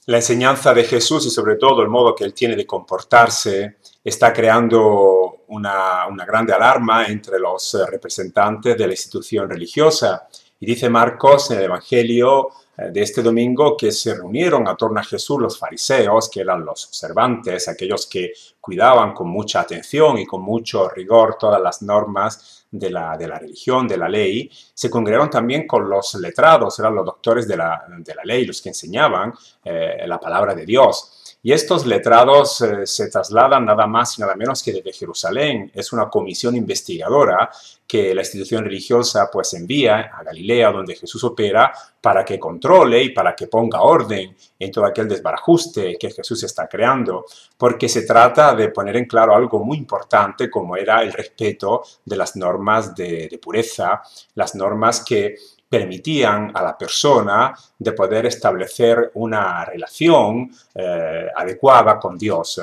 La enseñanza de Jesús y sobre todo el modo que él tiene de comportarse está creando una grande alarma entre los representantes de la institución religiosa. Y dice Marcos en el Evangelio de este domingo que se reunieron a torno a Jesús los fariseos, que eran los observantes, aquellos que cuidaban con mucha atención y con mucho rigor todas las normas de la religión, de la ley. Se congregaron también con los letrados, eran los doctores de la ley, los que enseñaban la palabra de Dios. Y estos letrados se trasladan nada más y nada menos que desde Jerusalén. Es una comisión investigadora que la institución religiosa pues envía a Galilea, donde Jesús opera, para que controle y para que ponga orden en todo aquel desbarajuste que Jesús está creando, porque se trata de poner en claro algo muy importante como era el respeto de las normas de pureza, las normas que permitían a la persona de poder establecer una relación adecuada con Dios.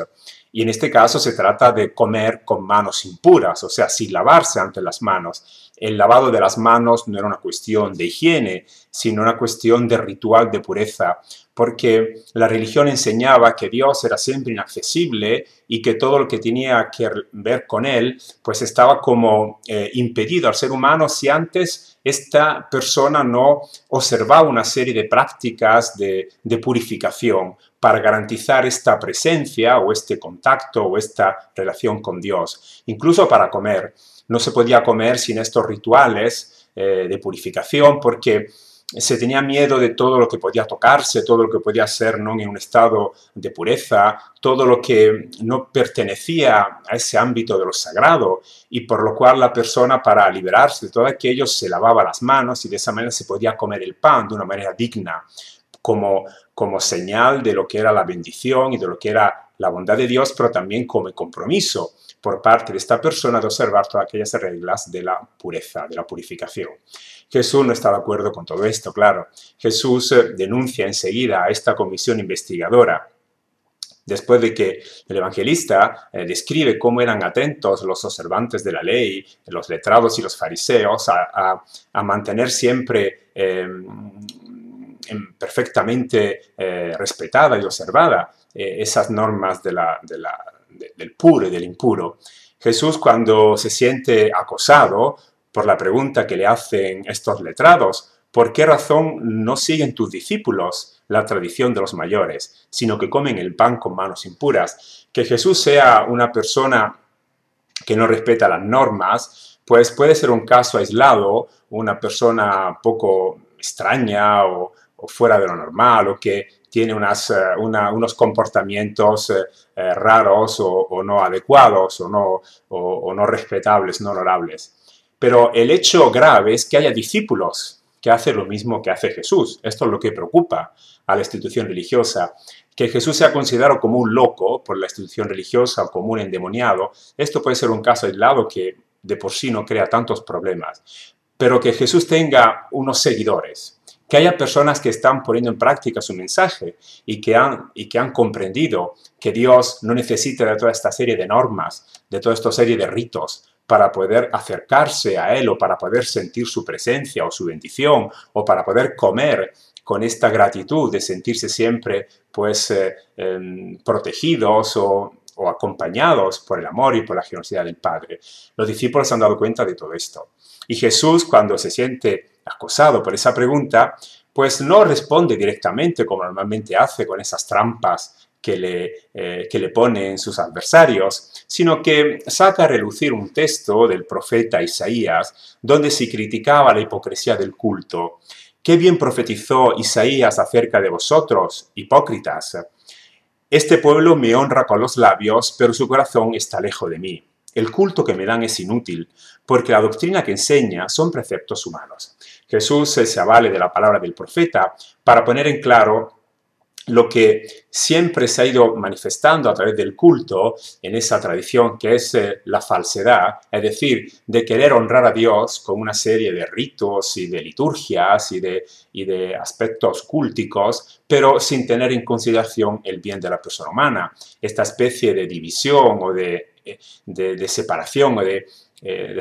Y en este caso se trata de comer con manos impuras, o sea, sin lavarse ante las manos. El lavado de las manos no era una cuestión de higiene, sino una cuestión de ritual de pureza, porque la religión enseñaba que Dios era siempre inaccesible y que todo lo que tenía que ver con él, pues estaba como impedido al ser humano si antes esta persona no observaba una serie de prácticas de purificación para garantizar esta presencia o este contacto o esta relación con Dios. Incluso para comer. No se podía comer sin estos rituales de purificación porque se tenía miedo de todo lo que podía tocarse, todo lo que podía ser no en un estado de pureza, todo lo que no pertenecía a ese ámbito de lo sagrado, y por lo cual la persona, para liberarse de todo aquello, se lavaba las manos y de esa manera se podía comer el pan de una manera digna, como señal de lo que era la bendición y de lo que era la bondad de Dios, pero también como compromiso por parte de esta persona de observar todas aquellas reglas de la pureza, de la purificación. Jesús no está de acuerdo con todo esto, claro. Jesús denuncia enseguida a esta comisión investigadora, después de que el evangelista describe cómo eran atentos los observantes de la ley, los letrados y los fariseos, a mantener siempre perfectamente respetada y observada esas normas del puro y del impuro. Jesús, cuando se siente acosado por la pregunta que le hacen estos letrados, ¿por qué razón no siguen tus discípulos la tradición de los mayores, sino que comen el pan con manos impuras? Que Jesús sea una persona que no respeta las normas, pues puede ser un caso aislado, una persona poco extraña o fuera de lo normal, o que tiene unos comportamientos raros o no adecuados o no respetables, no honorables. Pero el hecho grave es que haya discípulos que hacen lo mismo que hace Jesús. Esto es lo que preocupa a la institución religiosa. Que Jesús sea considerado como un loco por la institución religiosa o como un endemoniado, esto puede ser un caso aislado que de por sí no crea tantos problemas. Pero que Jesús tenga unos seguidores, que haya personas que están poniendo en práctica su mensaje y que han comprendido que Dios no necesita de toda esta serie de normas, de toda esta serie de ritos, para poder acercarse a Él o para poder sentir su presencia o su bendición o para poder comer con esta gratitud de sentirse siempre pues protegidos o acompañados por el amor y por la generosidad del Padre. Los discípulos se han dado cuenta de todo esto. Y Jesús, cuando se siente acosado por esa pregunta, pues no responde directamente como normalmente hace con esas trampas que le ponen sus adversarios, sino que saca a relucir un texto del profeta Isaías donde se criticaba la hipocresía del culto. Qué bien profetizó Isaías acerca de vosotros, hipócritas. Este pueblo me honra con los labios, pero su corazón está lejos de mí. El culto que me dan es inútil, porque la doctrina que enseña son preceptos humanos. Jesús se avale de la palabra del profeta para poner en claro lo que siempre se ha ido manifestando a través del culto en esa tradición que es la falsedad, es decir, de querer honrar a Dios con una serie de ritos y de liturgias y de aspectos culticos, pero sin tener en consideración el bien de la persona humana. Esta especie de división o de separación o de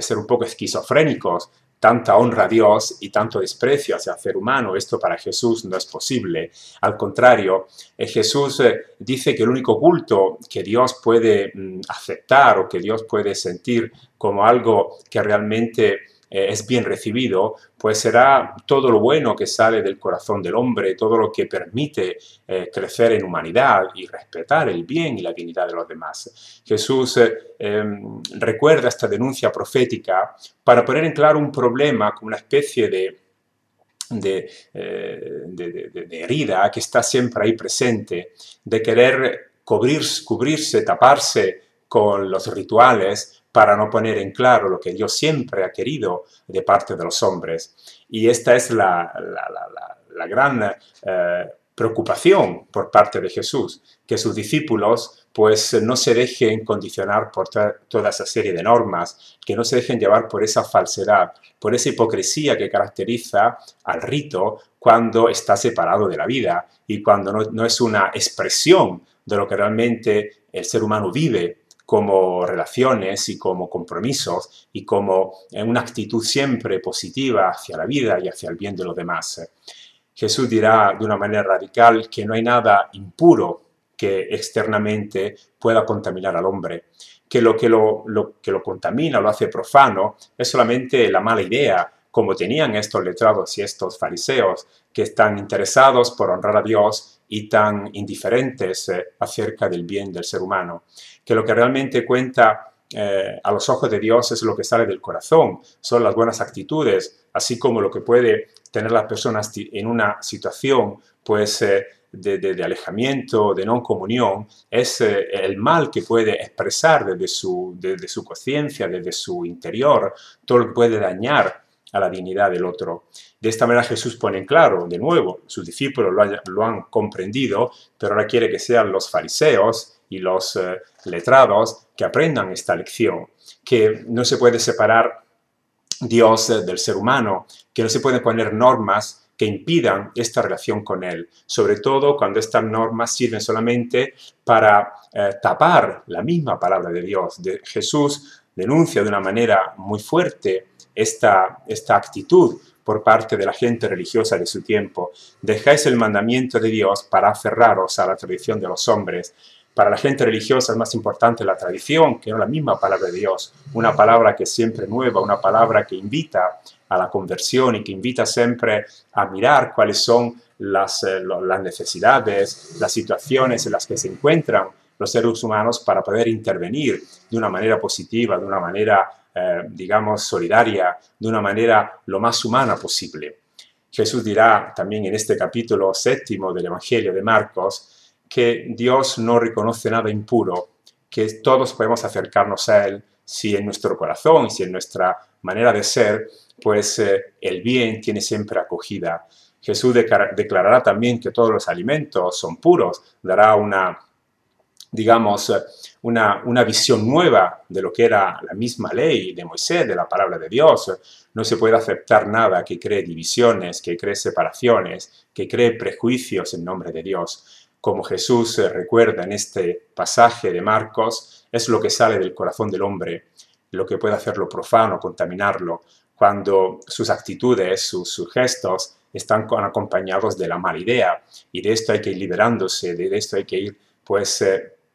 ser un poco esquizofrénicos, tanta honra a Dios y tanto desprecio hacia el ser humano. Esto para Jesús no es posible. Al contrario, Jesús dice que el único culto que Dios puede aceptar o que Dios puede sentir como algo que realmente es bien recibido, pues será todo lo bueno que sale del corazón del hombre, todo lo que permite crecer en humanidad y respetar el bien y la dignidad de los demás. Jesús recuerda esta denuncia profética para poner en claro un problema como una especie de herida que está siempre ahí presente, de querer cubrirse, taparse con los rituales para no poner en claro lo que Dios siempre ha querido de parte de los hombres. Y esta es la gran preocupación por parte de Jesús, que sus discípulos pues no se dejen condicionar por toda esa serie de normas, que no se dejen llevar por esa falsedad, por esa hipocresía que caracteriza al rito cuando está separado de la vida y cuando no es una expresión de lo que realmente el ser humano vive como relaciones y como compromisos y como una actitud siempre positiva hacia la vida y hacia el bien de los demás. Jesús dirá de una manera radical que no hay nada impuro que externamente pueda contaminar al hombre, que lo que lo contamina, lo hace profano, es solamente la mala idea, como tenían estos letrados y estos fariseos, que están interesados por honrar a Dios y tan indiferentes acerca del bien del ser humano, que lo que realmente cuenta a los ojos de Dios es lo que sale del corazón, son las buenas actitudes, así como lo que puede tener las personas en una situación pues de alejamiento, de no comunión, es el mal que puede expresar desde su conciencia, desde su interior, todo lo que puede dañar a la dignidad del otro. De esta manera Jesús pone en claro, de nuevo, sus discípulos lo han comprendido, pero ahora quiere que sean los fariseos y los letrados que aprendan esta lección, que no se puede separar Dios del ser humano, que no se pueden poner normas que impidan esta relación con Él, sobre todo cuando estas normas sirven solamente para tapar la misma palabra de Dios. Jesús denuncia de una manera muy fuerte esta actitud por parte de la gente religiosa de su tiempo. Dejáis el mandamiento de Dios para aferraros a la tradición de los hombres. Para la gente religiosa es más importante la tradición que no la misma palabra de Dios. Una palabra que es siempre nueva, una palabra que invita a la conversión y que invita siempre a mirar cuáles son las necesidades, las situaciones en las que se encuentran los seres humanos para poder intervenir de una manera positiva, de una manera, digamos, solidaria, de una manera lo más humana posible. Jesús dirá también en este capítulo 7 del Evangelio de Marcos que Dios no reconoce nada impuro, que todos podemos acercarnos a Él si en nuestro corazón y si en nuestra manera de ser, pues el bien tiene siempre acogida. Jesús declarará también que todos los alimentos son puros, dará digamos, una visión nueva de lo que era la misma ley de Moisés, de la palabra de Dios. No se puede aceptar nada que cree divisiones, que cree separaciones, que cree prejuicios en nombre de Dios. Como Jesús recuerda en este pasaje de Marcos, es lo que sale del corazón del hombre, lo que puede hacerlo profano, contaminarlo, cuando sus actitudes, sus gestos están acompañados de la mala idea. Y de esto hay que ir liberándose, de esto hay que ir, pues,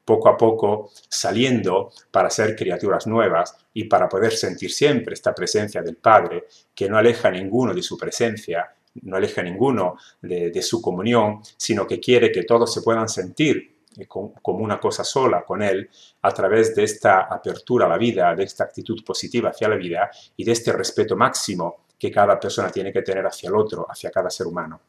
poco a poco saliendo para ser criaturas nuevas y para poder sentir siempre esta presencia del Padre, que no aleja a ninguno de su presencia, no aleja a ninguno de su comunión, sino que quiere que todos se puedan sentir como una cosa sola con Él a través de esta apertura a la vida, de esta actitud positiva hacia la vida y de este respeto máximo que cada persona tiene que tener hacia el otro, hacia cada ser humano.